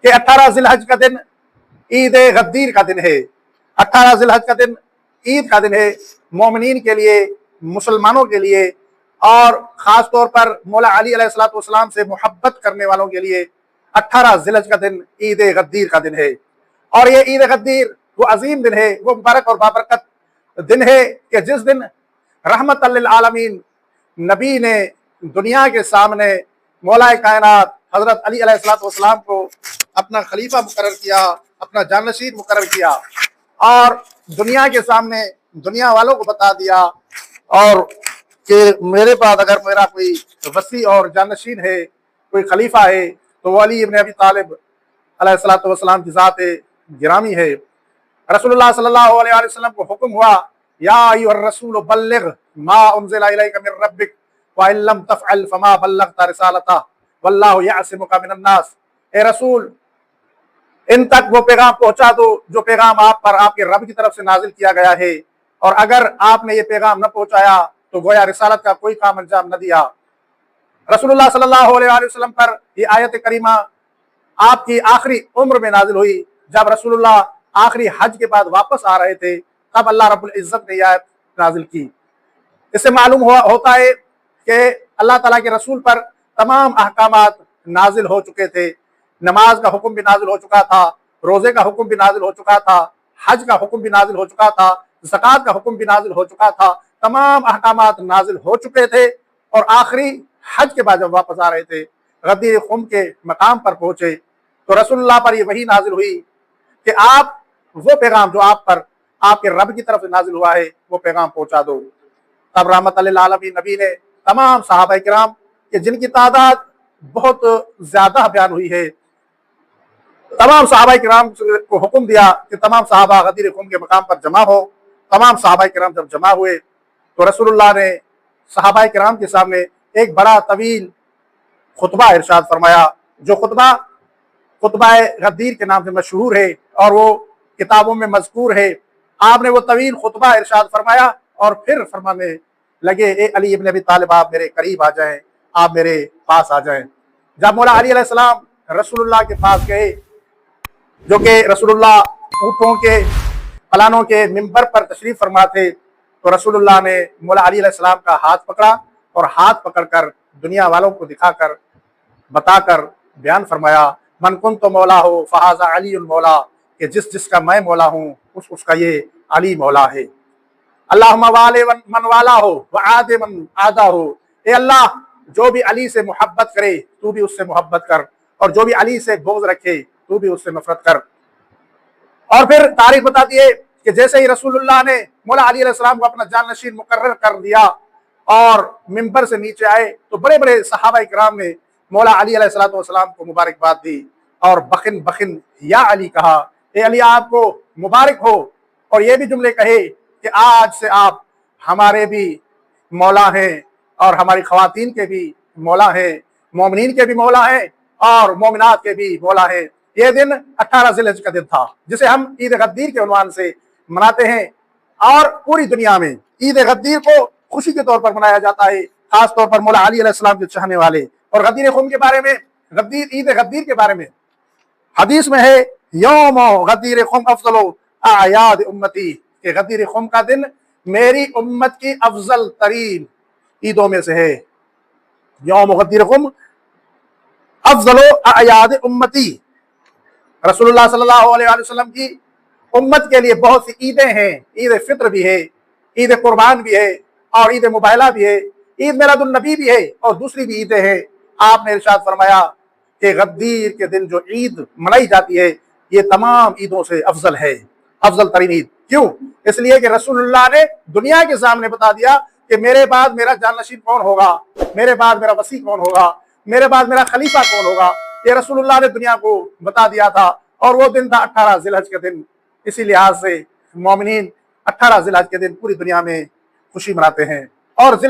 کہ 18 ذیلحج کا دن عید غدیر کا دن ہے۔ 18 ذیلحج کا دن عید کا دن ہے مومنین کے لیے، مسلمانوں کے لیے، اور خاص طور پر مولا علی علیہ الصلوۃ والسلام سے محبت کرنے والوں کے لیے 18 ذیلحج کا دن عید غدیر کا دن ہے۔ اور یہ عید غدیر وہ عظیم دن ہے، وہ مبارک اور بابرکت دن ہے کہ جس دن رحمت للعالمین نبی نے دنیا کے سامنے مولا کائنات حضرت علی علیہ الصلوۃ والسلام کو اپنا خلیفہ مقرر کیا، اپنا جانشین مقرر کیا، اور دنیا کے سامنے دنیا والوں کو بتا دیا اور کہ میرے پاس اگر میرا کوئی وصی اور جانشین ہے، کوئی خلیفہ ہے، تو وہ علی ابن ابی طالب علیہ الصلوۃ والسلام کی ذات گرامی ہے۔ رسول اللہ صلی اللہ علیہ وسلم کو حکم ہوا، یا ایھا الرسول بلغ ما انزل الیک من ربک وان لم تفعل فما بلغت رسالتہ واللہ یعصمک من الناس۔ اے رسول، ان تک وہ پیغام پہنچا دو جو پیغام آپ پر آپ کے رب کی طرف سے نازل کیا گیا ہے، اور اگر آپ نے یہ پیغام نہ پہنچایا تو گویا رسالت کا کوئی کام انجام نہ دیا۔ رسول اللہ صلی اللہ علیہ وسلم پر یہ آیت کریمہ آپ کی آخری عمر میں نازل ہوئی، جب رسول اللہ آخری حج کے بعد واپس آ رہے تھے، تب اللہ رب العزت نے یہ آیت نازل کی۔ اس سے معلوم ہوتا ہے کہ اللہ تعالیٰ کے رسول پر تمام احکامات نازل ہو چکے تھے۔ نماز کا حکم بھی نازل ہو چکا تھا، روزے کا حکم بھی نازل ہو چکا تھا، حج کا حکم بھی نازل ہو چکا تھا، زکوٰۃ کا حکم بھی نازل ہو چکا تھا، تمام احکامات نازل ہو چکے تھے۔ اور آخری حج کے بعد جب واپس آ رہے تھے، غدیر خم کے مقام پر پہنچے تو رسول اللہ پر یہ وحی نازل ہوئی کہ آپ وہ پیغام جو آپ پر آپ کے رب کی طرف سے نازل ہوا ہے وہ پیغام پہنچا دو۔ تب رحمت للعالمین نبی نے تمام صحابہ کرام کہ جن کی تعداد بہت زیادہ بیان ہوئی ہے، تمام صحابہ کرام کو حکم دیا کہ تمام صحابہ غدیر خم کے مقام پر جمع ہو۔ تمام صحابہ کرام جب جمع ہوئے تو رسول اللہ نے صحابہ کرام کے سامنے ایک بڑا طویل خطبہ ارشاد فرمایا، جو خطبہ غدیر کے نام سے مشہور ہے اور وہ کتابوں میں مذکور ہے۔ آپ نے وہ طویل خطبہ ارشاد فرمایا اور پھر فرمانے لگے، اے علی ابن ابی طالب، آپ میرے قریب آ جائیں، آپ میرے پاس آ جائیں۔ جب مولا علی علیہ السلام رسول اللہ کے پاس گئے، جو کہ رسول اللہ اونٹوں کے پلانوں کے منبر پر تشریف فرما تھے، تو رسول اللہ نے مولا علی علیہ السلام کا ہاتھ پکڑا اور ہاتھ پکڑ کر دنیا والوں کو دکھا کر بتا کر بیان فرمایا، من کنت مولا ہو فہذا علی المولا، کہ جس کا میں مولا ہوں اس کا یہ علی مولا ہے۔ اللہم والے من والا ہو وعاد من عادا ہو، اے اللہ جو بھی علی سے محبت کرے تو بھی اس سے محبت کر، اور جو بھی علی سے بغض رکھے تو بھی اس سے نفرت کر۔ اور پھر تاریخ بتا دیے کہ جیسے ہی رسول اللہ نے مولا علی علیہ السلام کو اپنا جانشین مقرر کر دیا اور منبر سے نیچے آئے تو بڑے بڑے صحابہ کرام نے مولا علی علیہ السلام کو مبارکباد دی اور بخن بخن یا علی کہا، اے علی آپ کو مبارک ہو، اور یہ بھی جملے کہے کہ آج سے آپ ہمارے بھی مولا ہیں اور ہماری خواتین کے بھی مولا ہیں، مومنین کے بھی مولا ہیں اور مومنات کے بھی مولا ہیں۔ یہ دن 18 ذیلحج کا دن تھا جسے ہم عید غدیر کے عنوان سے مناتے ہیں، اور پوری دنیا میں عید غدیر کو خوشی کے طور پر منایا جاتا ہے، خاص طور پر مولا علی علیہ السلام کے چاہنے والے۔ اور غدیر خم کے بارے میں، عید غدیر کے بارے میں حدیث میں ہے، یوم غدیر خم افضل اعیاد امتی، کہ غدیر خم کا دن میری امت کی افضل ترین عیدوں میں سے ہے۔ یوم غدیر خم افضل اعیاد امتی، رسول اللہ صلی اللہ علیہ وسلم کی امت کے لیے بہت سی عیدیں ہیں، عید فطر بھی ہے، عید قربان بھی ہے، اور عید مباہلہ بھی ہے، عید میلاد النبی بھی ہے، اور دوسری بھی عیدیں ہیں۔ آپ نے ارشاد فرمایا کہ غدیر کے دن جو عید منائی جاتی ہے یہ تمام عیدوں سے افضل ہے، افضل ترین عید۔ کیوں؟ اس لیے کہ رسول اللہ نے دنیا کے سامنے بتا دیا کہ میرے بعد میرا جانشین کون ہوگا، میرے بعد میرا وصی کون ہوگا، میرے بعد میرا خلیفہ کون ہوگا، یہ رسول اللہ نے دنیا کو بتا دیا تھا۔ اور وہ دن تھا 18 ذیلحج کے دن۔ اسی لحاظ سے مومنین 18 ذیلحج کے دن پوری دنیا میں خوشی مناتے ہیں۔ اور